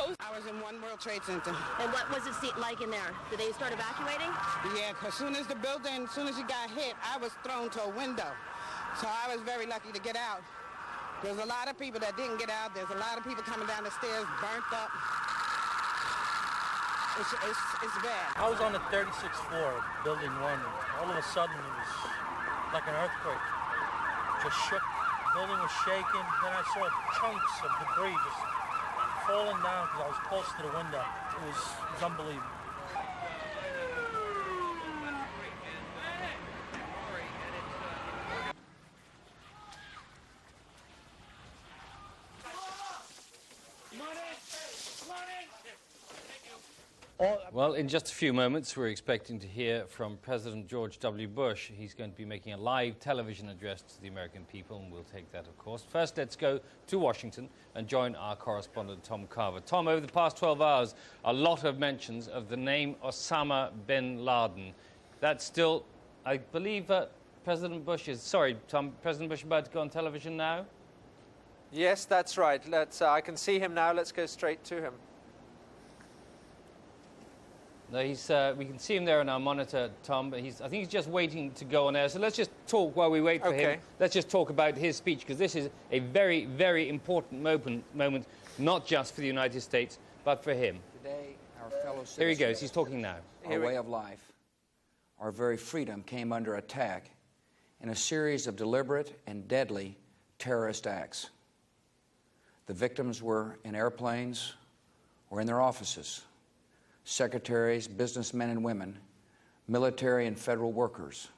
closed? I was in One World Trade Center. And what was it like in there? Did they start evacuating? Yeah, because as soon as you got hit, I was thrown to a window. So I was very lucky to get out. There's a lot of people that didn't get out. There's a lot of people coming down the stairs, burnt up. It's bad. I was on the 36th floor of Building 1. All of a sudden, it was like an earthquake. Just shook. The building was shaking. Then I saw chunks of debris just falling down because I was close to the window. It was unbelievable. Well, in just a few moments, we're expecting to hear from President George W. Bush. He's going to be making a live television address to the American people, and we'll take that, of course. First, let's go to Washington and join our correspondent, Tom Carver. Tom, over the past 12 hours, a lot of mentions of the name Osama bin Laden. That's still, I believe, President Bush is... Sorry, Tom, President Bush about to go on television now? Yes, that's right. I can see him now. Let's go straight to him. No, we can see him there on our monitor, Tom, but I think he's just waiting to go on air. So let's just talk while we wait for him. Let's just talk about his speech, because this is a very, very important moment, not just for the United States, but for him. Today, our fellow citizens, here he goes. He's talking now. Our way of life, our very freedom came under attack in a series of deliberate and deadly terrorist acts. The victims were in airplanes or in their offices. Secretaries, businessmen and women, military and federal workers,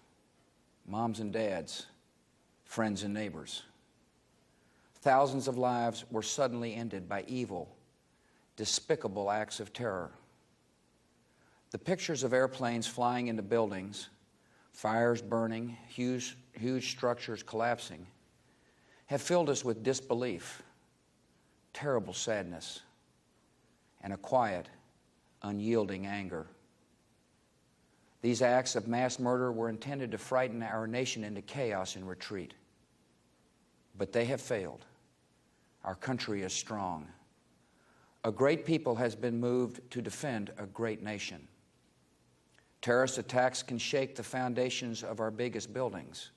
moms and dads, friends and neighbors. Thousands of lives were suddenly ended by evil, despicable acts of terror. The pictures of airplanes flying into buildings, fires burning, huge structures collapsing, have filled us with disbelief, terrible sadness, and a quiet, unyielding anger. These acts of mass murder were intended to frighten our nation into chaos and retreat. But they have failed. Our country is strong. A great people has been moved to defend a great nation. Terrorist attacks can shake the foundations of our biggest buildings,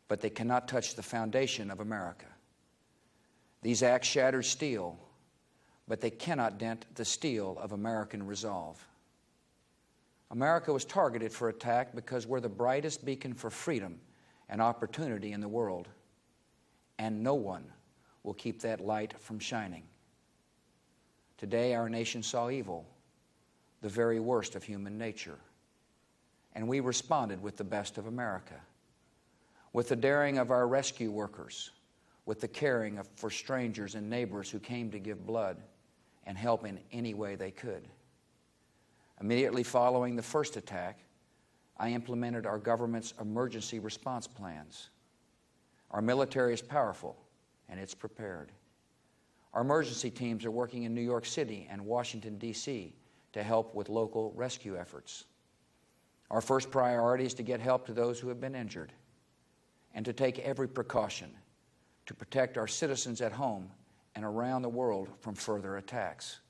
but they cannot touch the foundation of America. These acts shattered steel, but they cannot dent the steel of American resolve. America was targeted for attack because we're the brightest beacon for freedom and opportunity in the world, and no one will keep that light from shining. Today, our nation saw evil, the very worst of human nature, and we responded with the best of America, with the daring of our rescue workers, with the caring for strangers and neighbors who came to give blood and help in any way they could. Immediately following the first attack, I implemented our government's emergency response plans. Our military is powerful, and it's prepared. Our emergency teams are working in New York City and Washington, D.C. to help with local rescue efforts. Our first priority is to get help to those who have been injured and to take every precaution to protect our citizens at home and around the world from further attacks.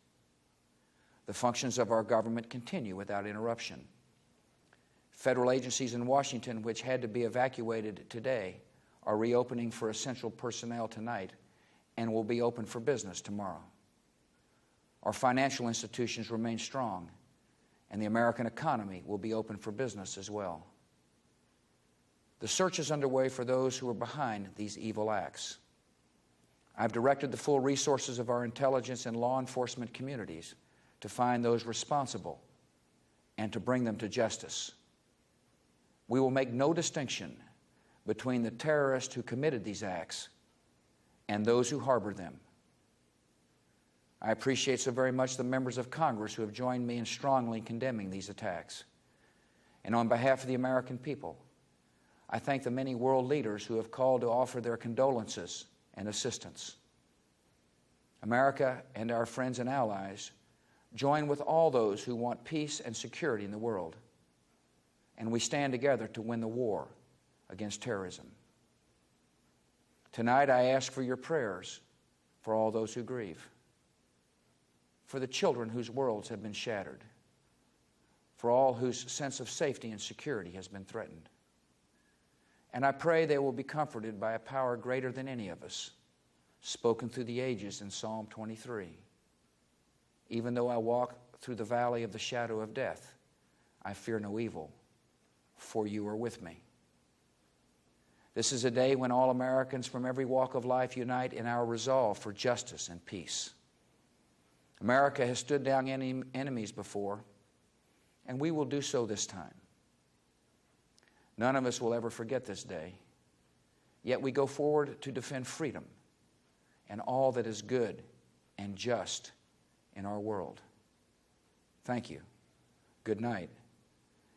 The functions of our government continue without interruption. Federal agencies in Washington, which had to be evacuated today, are reopening for essential personnel tonight and will be open for business tomorrow. Our financial institutions remain strong, and the American economy will be open for business as well. The search is underway for those who are behind these evil acts. I've directed the full resources of our intelligence and law enforcement communities to find those responsible and to bring them to justice. We will make no distinction between the terrorists who committed these acts and those who harbor them. I appreciate so very much the members of Congress who have joined me in strongly condemning these attacks. And on behalf of the American people, I thank the many world leaders who have called to offer their condolences and assistance. America and our friends and allies join with all those who want peace and security in the world, and we stand together to win the war against terrorism. Tonight I ask for your prayers for all those who grieve. for the children whose worlds have been shattered, for all whose sense of safety and security has been threatened. And I pray they will be comforted by a power greater than any of us, spoken through the ages in Psalm 23. Even though I walk through the valley of the shadow of death, I fear no evil, for you are with me. This is a day when all Americans from every walk of life unite in our resolve for justice and peace. America has stood down enemies before, and we will do so this time. None of us will ever forget this day, yet we go forward to defend freedom and all that is good and just in our world. Thank you. Good night,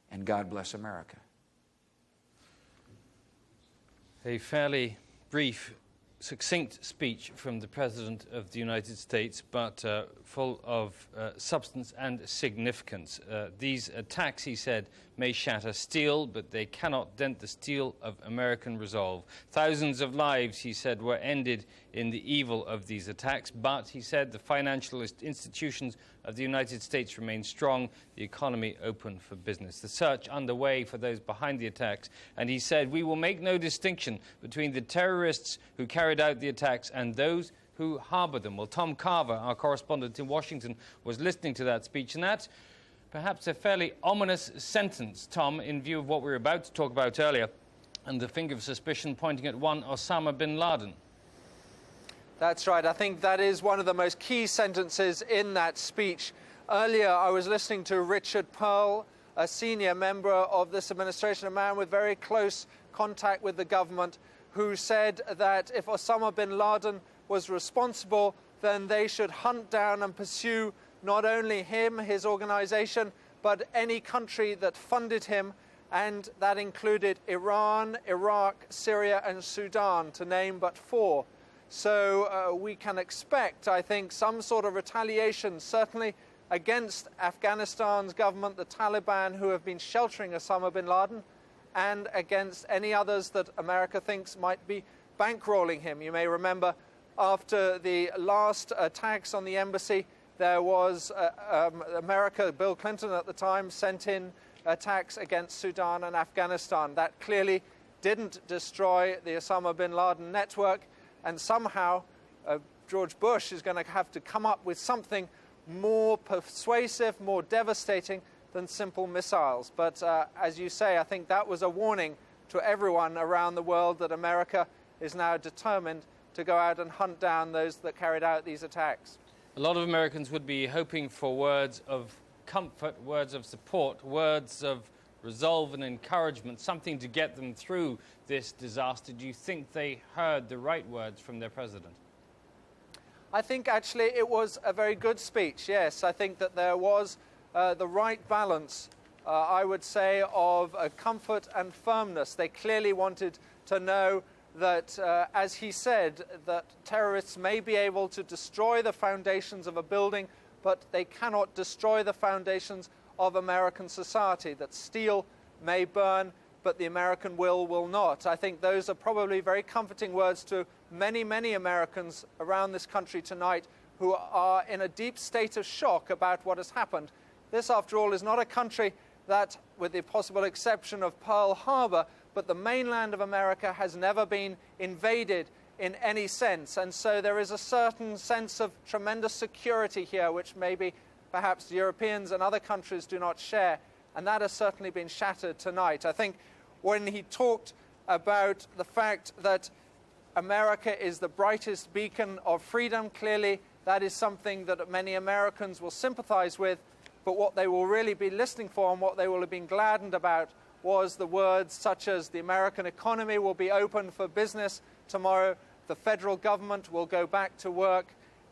and God bless America. A fairly brief, succinct speech from the President of the United States, but full of substance and significance. These attacks, he said, may shatter steel, but they cannot dent the steel of American resolve. Thousands of lives, he said, were ended in the evil of these attacks, but, he said, the financial institutions of the United States remain strong, the economy open for business. The search underway for those behind the attacks, and he said, we will make no distinction between the terrorists who carried out the attacks and those who harbor them. Well, Tom Carver, our correspondent in Washington, was listening to that speech, and that's perhaps a fairly ominous sentence, Tom, in view of what we were about to talk about earlier, and the finger of suspicion pointing at one Osama bin Laden. That's right. I think that is one of the most key sentences in that speech. Earlier, I was listening to Richard Perle, a senior member of this administration, a man with very close contact with the government, who said that if Osama bin Laden was responsible, then they should hunt down and pursue not only him, his organization, but any country that funded him, and that included Iran, Iraq, Syria, and Sudan, to name but four. So we can expect, I think, some sort of retaliation, certainly against Afghanistan's government, the Taliban, who have been sheltering Osama bin Laden, and against any others that America thinks might be bankrolling him. You may remember after the last attacks on the embassy, there was America, Bill Clinton at the time, sent in attacks against Sudan and Afghanistan. That clearly didn't destroy the Osama bin Laden network, and somehow George Bush is going to have to come up with something more persuasive, more devastating than simple missiles. But as you say, I think that was a warning to everyone around the world that America is now determined to go out and hunt down those that carried out these attacks. A lot of Americans would be hoping for words of comfort, words of support, words of resolve and encouragement, something to get them through this disaster. Do you think they heard the right words from their president? I think actually it was a very good speech, yes. I think that there was the right balance, I would say, of comfort and firmness. They clearly wanted to know that, as he said, that terrorists may be able to destroy the foundations of a building, but they cannot destroy the foundations of American society, that steel may burn, but the American will not. I think those are probably very comforting words to many, many Americans around this country tonight who are in a deep state of shock about what has happened. This, after all, is not a country that, with the possible exception of Pearl Harbor, but the mainland of America has never been invaded in any sense. And so there is a certain sense of tremendous security here, which maybe perhaps Europeans and other countries do not share. And that has certainly been shattered tonight. I think when he talked about the fact that America is the brightest beacon of freedom, clearly that is something that many Americans will sympathize with. But what they will really be listening for and what they will have been gladdened about was the words such as the American economy will be open for business tomorrow, the federal government will go back to work,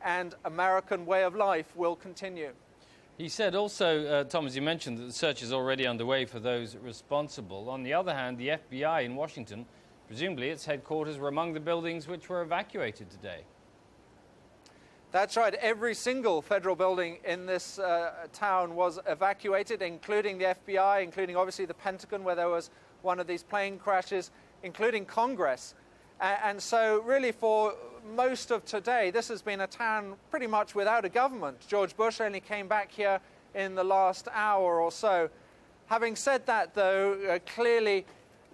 and American way of life will continue. He said also, Tom, as you mentioned, that the search is already underway for those responsible. On the other hand, the FBI in Washington, presumably its headquarters, were among the buildings which were evacuated today. That's right. Every single federal building in this town was evacuated, including the FBI, including obviously the Pentagon, where there was one of these plane crashes, including Congress. And so really for most of today, this has been a town pretty much without a government. George Bush only came back here in the last hour or so. Having said that, though, clearly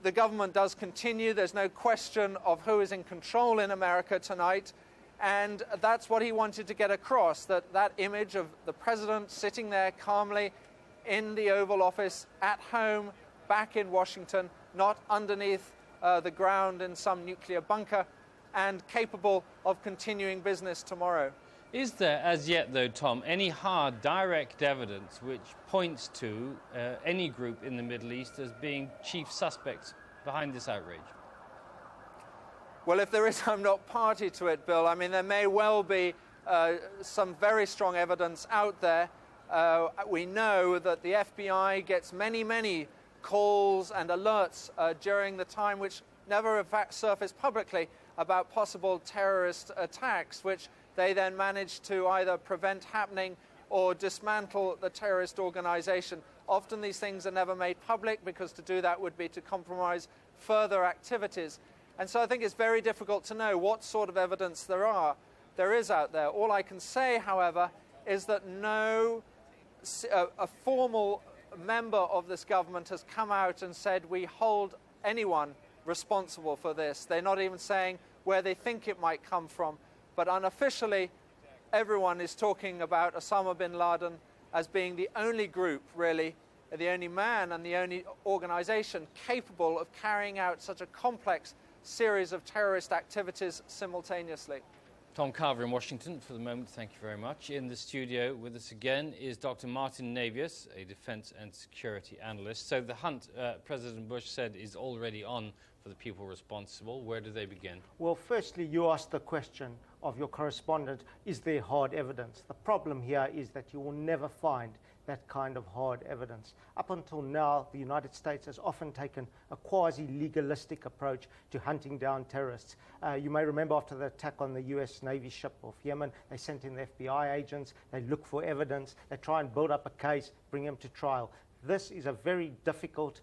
the government does continue. There's no question of who is in control in America tonight. And that's what he wanted to get across, that image of the president sitting there calmly in the Oval Office, at home, back in Washington, not underneath the ground in some nuclear bunker, and capable of continuing business tomorrow. Is there, as yet, though, Tom, any hard, direct evidence which points to any group in the Middle East as being chief suspects behind this outrage? Well, if there is, I'm not party to it, Bill. I mean, there may well be some very strong evidence out there. We know that the FBI gets many calls and alerts during the time, which never in fact surfaced publicly, about possible terrorist attacks, which they then manage to either prevent happening or dismantle the terrorist organization. Often these things are never made public because to do that would be to compromise further activities. And so I think it's very difficult to know what sort of evidence there is out there. All I can say, however, is that a formal member of this government has come out and said we hold anyone responsible for this. They're not even saying where they think it might come from. But unofficially, everyone is talking about Osama bin Laden as being the only group, really, the only man and the only organization capable of carrying out such a complex series of terrorist activities simultaneously. Tom Carver in Washington for the moment. Thank you very much. In the studio with us again is Dr. Martin Navius, a defense and security analyst. So the hunt, President Bush said, is already on for the people responsible. Where do they begin? Well, firstly, you asked the question of your correspondent, is there hard evidence? The problem here is that you will never find that kind of hard evidence. Up until now, the United States has often taken a quasi-legalistic approach to hunting down terrorists. You may remember after the attack on the US Navy ship off Yemen, they sent in the FBI agents, they look for evidence, they try and build up a case, bring them to trial. This is a very difficult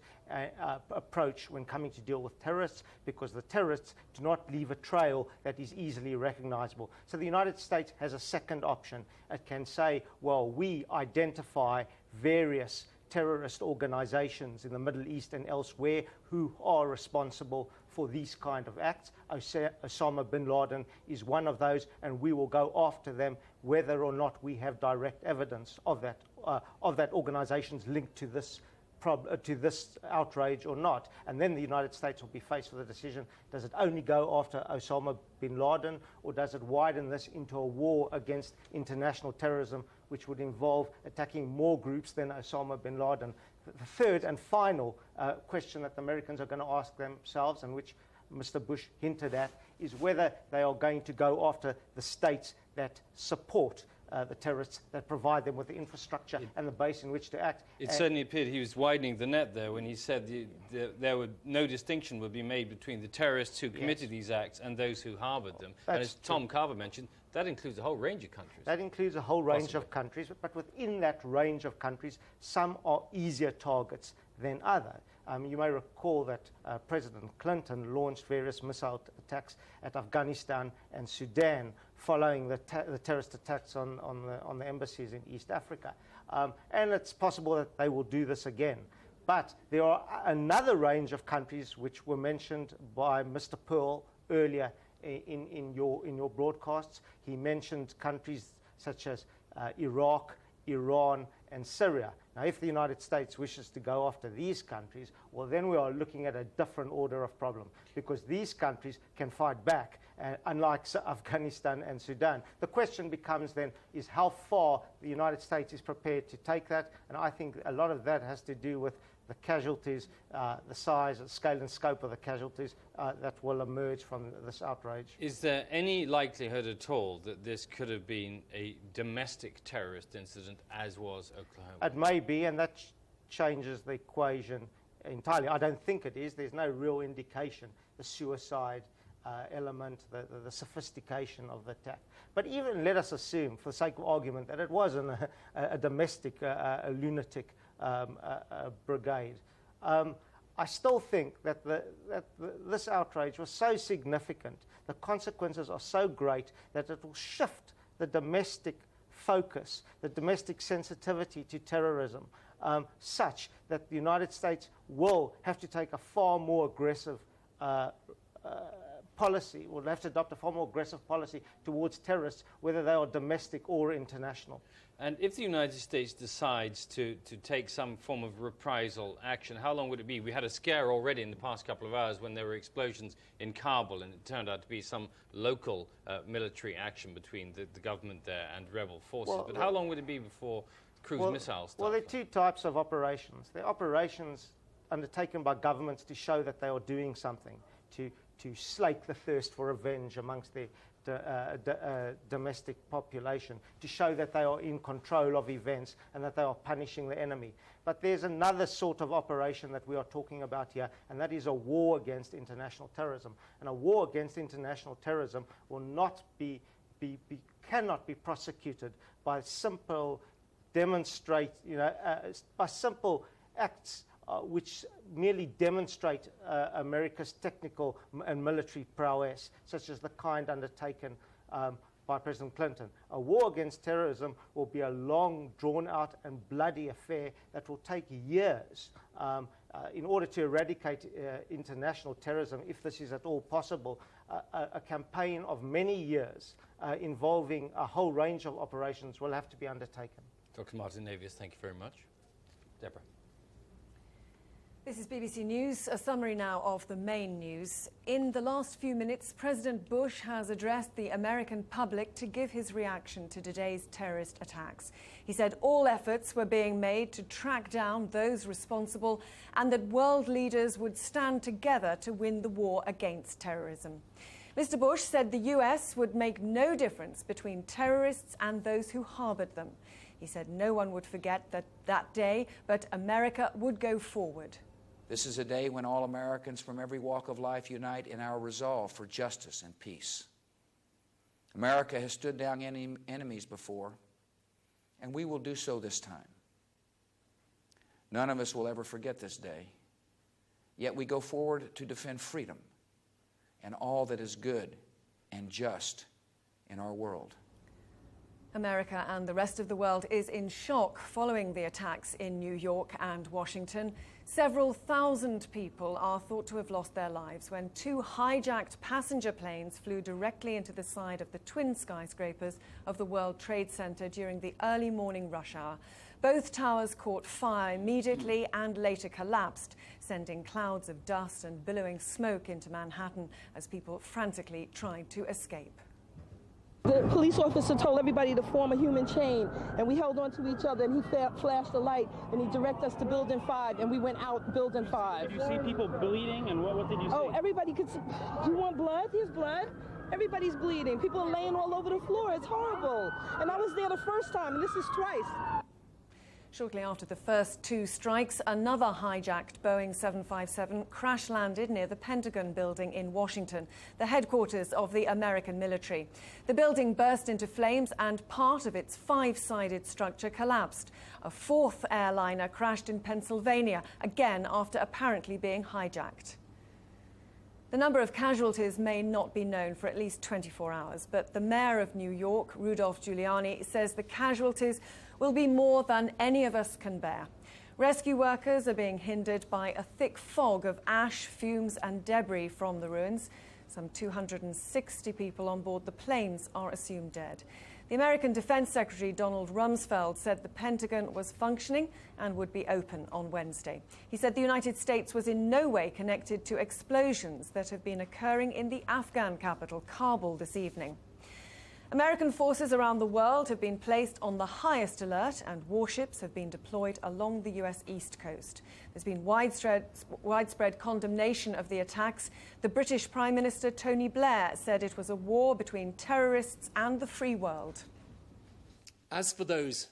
approach when coming to deal with terrorists, because the terrorists do not leave a trail that is easily recognizable. So the United States has a second option. It can say, well, we identify various terrorist organizations in the Middle East and elsewhere who are responsible for these kind of acts. Osama bin Laden is one of those, and we will go after them whether or not we have direct evidence of that organization's link to this outrage or not. And then the United States will be faced with a decision: does it only go after Osama bin Laden, or does it widen this into a war against international terrorism, which would involve attacking more groups than Osama bin Laden? The third and final question that the Americans are going to ask themselves, and which Mr. Bush hinted at, is whether they are going to go after the states that support the terrorists, that provide them with the infrastructure and the base in which to act. It certainly appeared he was widening the net there when he said no distinction would be made between the terrorists who committed these acts and those who harbored them. And as Tom Carver mentioned, that includes a whole range of countries. That includes a whole range of countries, but within that range of countries, some are easier targets than others. You may recall that President Clinton launched various missile attacks at Afghanistan and Sudan following the terrorist attacks on the embassies in East Africa. And it's possible that they will do this again. But there are another range of countries which were mentioned by Mr. Pearl earlier in your broadcasts. He mentioned countries such as Iraq, Iran, and Syria. Now, if the United States wishes to go after these countries, well, then we are looking at a different order of problem, because these countries can fight back, unlike Afghanistan and Sudan. The question becomes then is how far the United States is prepared to take that, and I think a lot of that has to do with the casualties, the size, scale and scope of the casualties that will emerge from this outrage. Is there any likelihood at all that this could have been a domestic terrorist incident, as was Oklahoma? It may be, and that changes the equation entirely. I don't think it is. There's no real indication. The suicide element, the sophistication of the attack. But even let us assume, for the sake of argument, that it wasn't a domestic, a lunatic brigade. I still think that this outrage was so significant, the consequences are so great that it will shift the domestic focus, the domestic sensitivity to terrorism, such that the United States will have to take a far more aggressive policy, will have to adopt a far more aggressive policy towards terrorists, whether they are domestic or international. And if the United States decides to take some form of reprisal action, how long would it be? We had a scare already in the past couple of hours when there were explosions in Kabul, and it turned out to be some local military action between the government there and rebel forces. But how long would it be before cruise missiles start? Well, there are two types of operations. There are operations undertaken by governments to show that they are doing something, to slake the thirst for revenge amongst the domestic population, to show that they are in control of events and that they are punishing the enemy. But there's another sort of operation that we are talking about here, and that is a war against international terrorism. And a war against international terrorism will not cannot be prosecuted by simple by simple acts which merely demonstrate America's technical and military prowess, such as the kind undertaken by President Clinton. A war against terrorism will be a long, drawn-out and bloody affair that will take years in order to eradicate international terrorism, if this is at all possible. A campaign of many years involving a whole range of operations will have to be undertaken. Dr. Martin Navius, thank you very much. Deborah. This is BBC News. A summary now of the main news. In the last few minutes, President Bush has addressed the American public to give his reaction to today's terrorist attacks. He said all efforts were being made to track down those responsible and that world leaders would stand together to win the war against terrorism. Mr. Bush said the US would make no difference between terrorists and those who harbored them. He said no one would forget that day, but America would go forward. This is a day when all Americans from every walk of life unite in our resolve for justice and peace. America has stood down enemies before, and we will do so this time. None of us will ever forget this day, yet we go forward to defend freedom and all that is good and just in our world. America and the rest of the world is in shock following the attacks in New York and Washington. Several thousand people are thought to have lost their lives when two hijacked passenger planes flew directly into the side of the twin skyscrapers of the World Trade Center during the early morning rush hour. Both towers caught fire immediately and later collapsed, sending clouds of dust and billowing smoke into Manhattan as people frantically tried to escape. The police officer told everybody to form a human chain, and we held on to each other, and he flashed the light, and he directed us to Building 5, and we went out Building 5. Did you see people bleeding, and what did you see? Oh, everybody could see. Do you want blood? Here's blood. Everybody's bleeding. People are laying all over the floor. It's horrible. And I was there the first time, and this is twice. Shortly after the first two strikes, another hijacked Boeing 757 crash-landed near the Pentagon building in Washington, the headquarters of the American military. The building burst into flames and part of its five-sided structure collapsed. A fourth airliner crashed in Pennsylvania, again after apparently being hijacked. The number of casualties may not be known for at least 24 hours, but the mayor of New York, Rudolph Giuliani, says the casualties will be more than any of us can bear. Rescue workers are being hindered by a thick fog of ash, fumes and debris from the ruins. Some 260 people on board the planes are assumed dead. The American Defense Secretary Donald Rumsfeld said the Pentagon was functioning and would be open on Wednesday. He said the United States was in no way connected to explosions that have been occurring in the Afghan capital, Kabul, this evening. American forces around the world have been placed on the highest alert, and warships have been deployed along the US East Coast. There's been widespread condemnation of the attacks. The British Prime Minister Tony Blair said it was a war between terrorists and the free world. As for those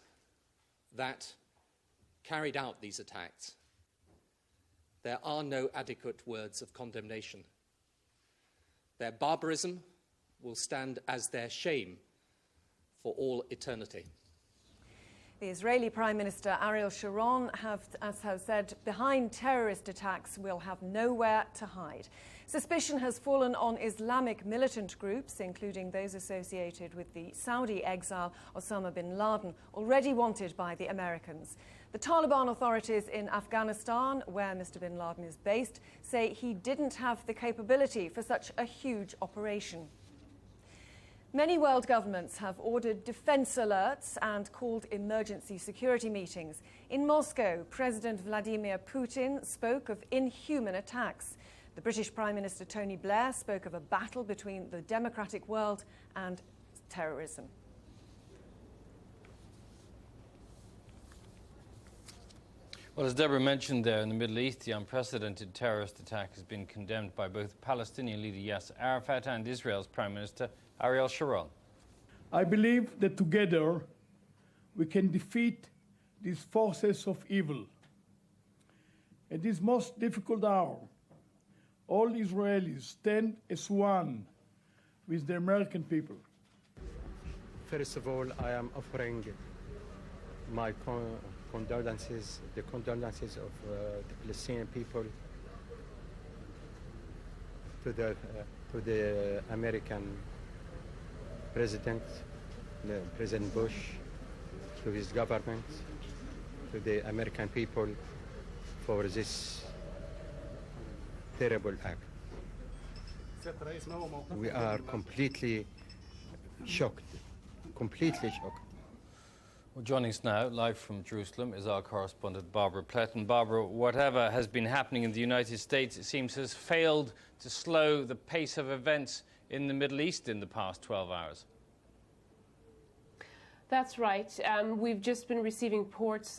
that carried out these attacks, there are no adequate words of condemnation. Their barbarism will stand as their shame for all eternity. The Israeli Prime Minister Ariel Sharon has said behind terrorist attacks will have nowhere to hide. Suspicion has fallen on Islamic militant groups, including those associated with the Saudi exile Osama bin Laden, already wanted by the Americans. The Taliban authorities in Afghanistan, where Mr. bin Laden is based, say he didn't have the capability for such a huge operation. Many world governments have ordered defense alerts and called emergency security meetings. In Moscow, President Vladimir Putin spoke of inhuman attacks. The British Prime Minister Tony Blair spoke of a battle between the democratic world and terrorism. Well, as Deborah mentioned there, in the Middle East, the unprecedented terrorist attack has been condemned by both Palestinian leader Yasser Arafat and Israel's Prime Minister Ariel Sharon. I believe that together we can defeat these forces of evil. At this most difficult hour, all Israelis stand as one with the American people. First of all, I am offering my condolences, the condolences of the Palestinian people to the American President, President Bush, to his government, to the American people for this terrible act. We are completely shocked, completely shocked. Well, joining us now, live from Jerusalem, is our correspondent Barbara Plett. And Barbara, whatever has been happening in the United States, it seems, has failed to slow the pace of events in the Middle East in the past 12 hours. That's right. We've just been receiving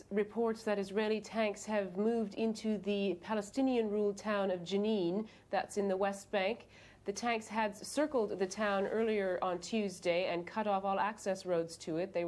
reports that Israeli tanks have moved into the Palestinian-ruled town of Jenin, that's in the West Bank. The tanks had circled the town earlier on Tuesday and cut off all access roads to it. The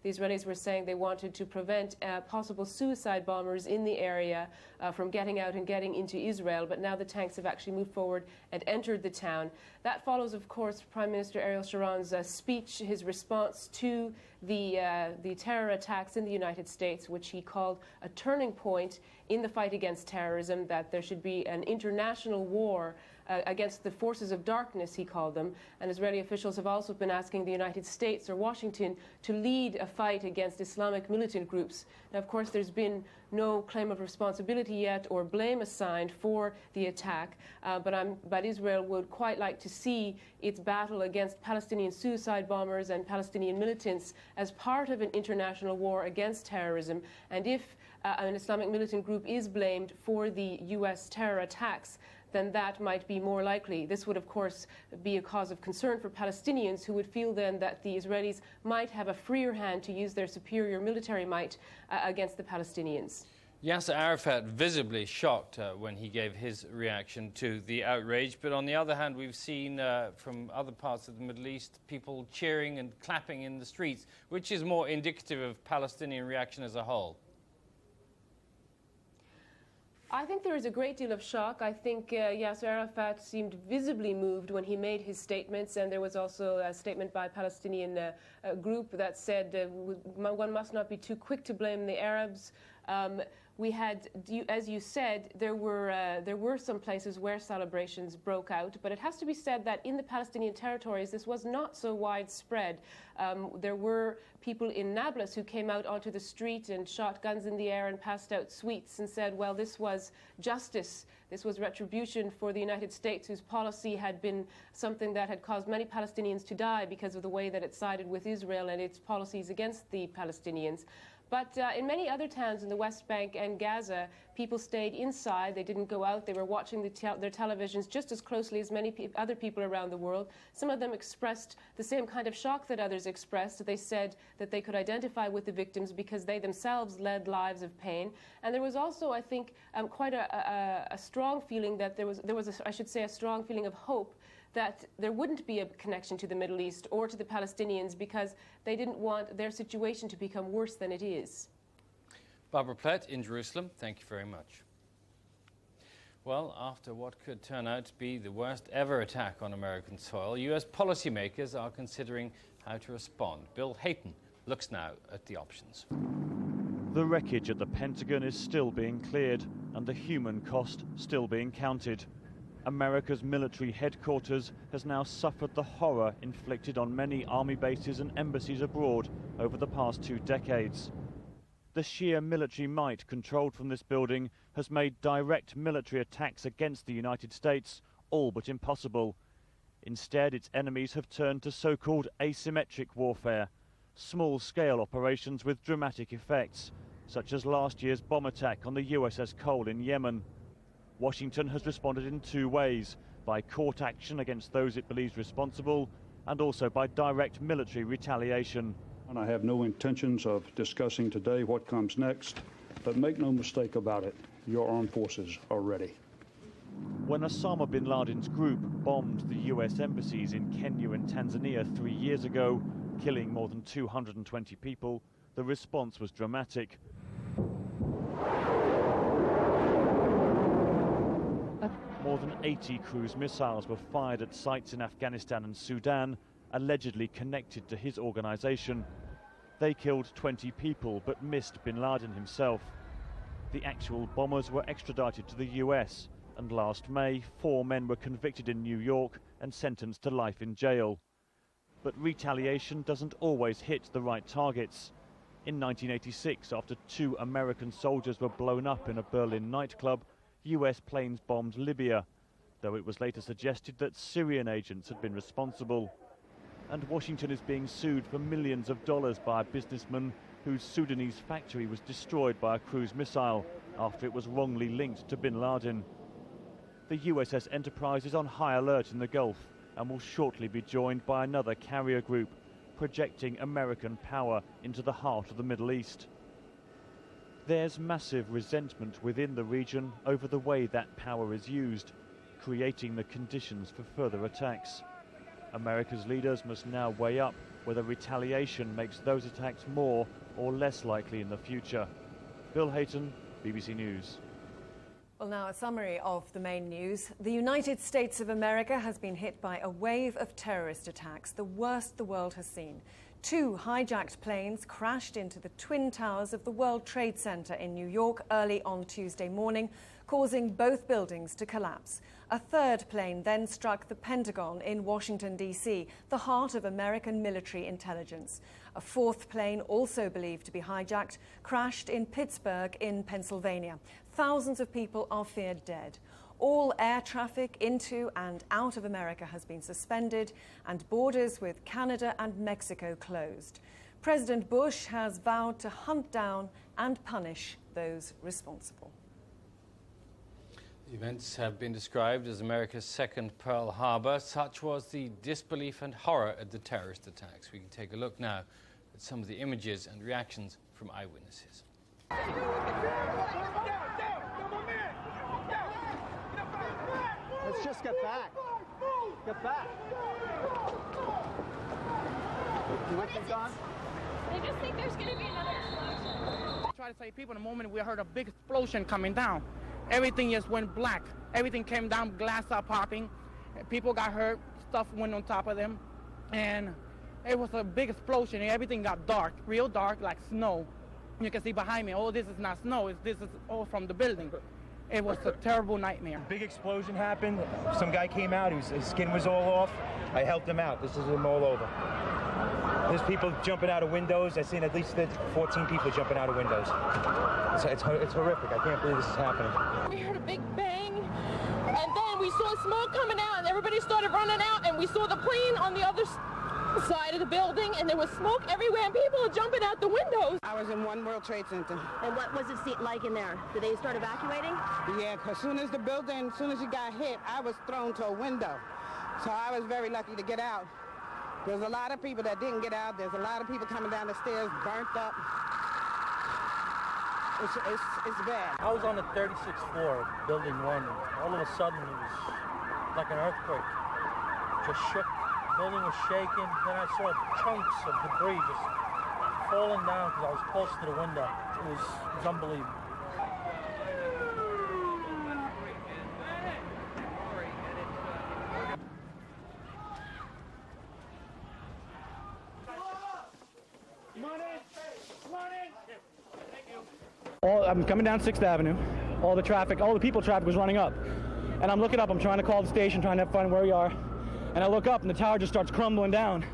Israelis were saying they wanted to prevent possible suicide bombers in the area from getting out and getting into Israel, but now the tanks have actually moved forward and entered the town. That follows, of course, Prime Minister Ariel Sharon's speech, his response to the terror attacks in the United States, which he called a turning point in the fight against terrorism, that there should be an international war against the forces of darkness, he called them. And Israeli officials have also been asking the United States or Washington to lead a fight against Islamic militant groups. Now, of course, there's been no claim of responsibility yet or blame assigned for the attack, but Israel would quite like to see its battle against Palestinian suicide bombers and Palestinian militants as part of an international war against terrorism. And if an Islamic militant group is blamed for the U.S. terror attacks, then that might be more likely. This would, of course, be a cause of concern for Palestinians, who would feel then that the Israelis might have a freer hand to use their superior military might against the Palestinians. Yasser Arafat visibly shocked when he gave his reaction to the outrage, but on the other hand, we've seen from other parts of the Middle East people cheering and clapping in the streets, which is more indicative of Palestinian reaction as a whole. I think there is a great deal of shock. I think Yasser Arafat seemed visibly moved when he made his statements, and there was also a statement by a Palestinian group that said one must not be too quick to blame the Arabs. We had, as you said, there were some places where celebrations broke out, but it has to be said that in the Palestinian territories this was not so widespread. There were people in Nablus who came out onto the street and shot guns in the air and passed out sweets and said, well, this was justice. This was retribution for the United States, whose policy had been something that had caused many Palestinians to die because of the way that it sided with Israel and its policies against the Palestinians. But in many other towns in the West Bank and Gaza, people stayed inside. They didn't go out. They were watching their televisions just as closely as many other people around the world. Some of them expressed the same kind of shock that others expressed. They said that they could identify with the victims because they themselves led lives of pain. And there was also, I think, quite a strong feeling that there was a strong feeling of hope that there wouldn't be a connection to the Middle East or to the Palestinians because they didn't want their situation to become worse than it is. Barbara Plett in Jerusalem, thank you very much. Well, after what could turn out to be the worst ever attack on American soil, US policymakers are considering how to respond. Bill Hayton looks now at the options. The wreckage at the Pentagon is still being cleared and the human cost still being counted. America's military headquarters has now suffered the horror inflicted on many army bases and embassies abroad over the past 2 decades. The sheer military might controlled from this building has made direct military attacks against the United States all but impossible. Instead, its enemies have turned to so-called asymmetric warfare, small-scale operations with dramatic effects, such as last year's bomb attack on the USS Cole in Yemen. Washington has responded in 2 ways, by court action against those it believes responsible, and also by direct military retaliation. And I have no intentions of discussing today what comes next, but make no mistake about it, your armed forces are ready. When Osama bin Laden's group bombed the US embassies in Kenya and Tanzania 3 years ago, killing more than 220 people, the response was dramatic. More than 80 cruise missiles were fired at sites in Afghanistan and Sudan, allegedly connected to his organization. They killed 20 people but missed bin Laden himself. The actual bombers were extradited to the US, and last May 4 men were convicted in New York and sentenced to life in jail. But retaliation doesn't always hit the right targets. In 1986, after 2 American soldiers were blown up in a Berlin nightclub, US planes bombed Libya, though it was later suggested that Syrian agents had been responsible. And Washington is being sued for millions of dollars by a businessman whose Sudanese factory was destroyed by a cruise missile after it was wrongly linked to bin Laden. The USS Enterprise is on high alert in the Gulf and will shortly be joined by another carrier group, projecting American power into the heart of the Middle East. There's massive resentment within the region over the way that power is used, creating the conditions for further attacks. America's leaders must now weigh up whether retaliation makes those attacks more or less likely in the future. Bill Hayton, BBC News. Well, now a summary of the main news. The United States of America has been hit by a wave of terrorist attacks, the worst the world has seen. 2 hijacked planes crashed into the Twin Towers of the World Trade Center in New York early on Tuesday morning, causing both buildings to collapse. A 3rd plane then struck the Pentagon in Washington, D.C., the heart of American military intelligence. A 4th plane, also believed to be hijacked, crashed in Pittsburgh in Pennsylvania. Thousands of people are feared dead. All air traffic into and out of America has been suspended, and borders with Canada and Mexico closed. President Bush has vowed to hunt down and punish those responsible. The events have been described as America's second Pearl Harbor. Such was the disbelief and horror at the terrorist attacks. We can take a look now at some of the images and reactions from eyewitnesses. Let's just get back. Get back. You want them gone? They just think there's going to be another explosion. Try to save people. In the moment we heard a big explosion coming down. Everything just went black. Everything came down, glass started popping. People got hurt, stuff went on top of them. And it was a big explosion. Everything got dark, real dark, like snow. You can see behind me, oh, this is not snow. This is all from the building. It was a terrible nightmare. Big explosion happened. Some guy came out. His skin was all off. I helped him out. This is him all over. There's people jumping out of windows. I've seen at least 14 people jumping out of windows. It's horrific. I can't believe this is happening. We heard a big bang, and then we saw smoke coming out, and everybody started running out, and we saw the plane on the other side of the building, and there was smoke everywhere, and people were jumping out the windows. I was in One World Trade Center. And what was it like in there? Did they start evacuating? Yeah, as soon as it got hit, I was thrown to a window. So I was very lucky to get out. There's a lot of people that didn't get out. There's a lot of people coming down the stairs, burnt up. It's bad. I was on the 36th floor of Building 1, and all of a sudden it was like an earthquake. Just shook. The building was shaking. Then I saw chunks of debris just falling down because I was close to the window. It was unbelievable. Come on I'm coming down 6th Avenue. All the people traffic was running up. And I'm looking up, I'm trying to call the station, trying to find where we are. And I look up and the tower just starts crumbling down.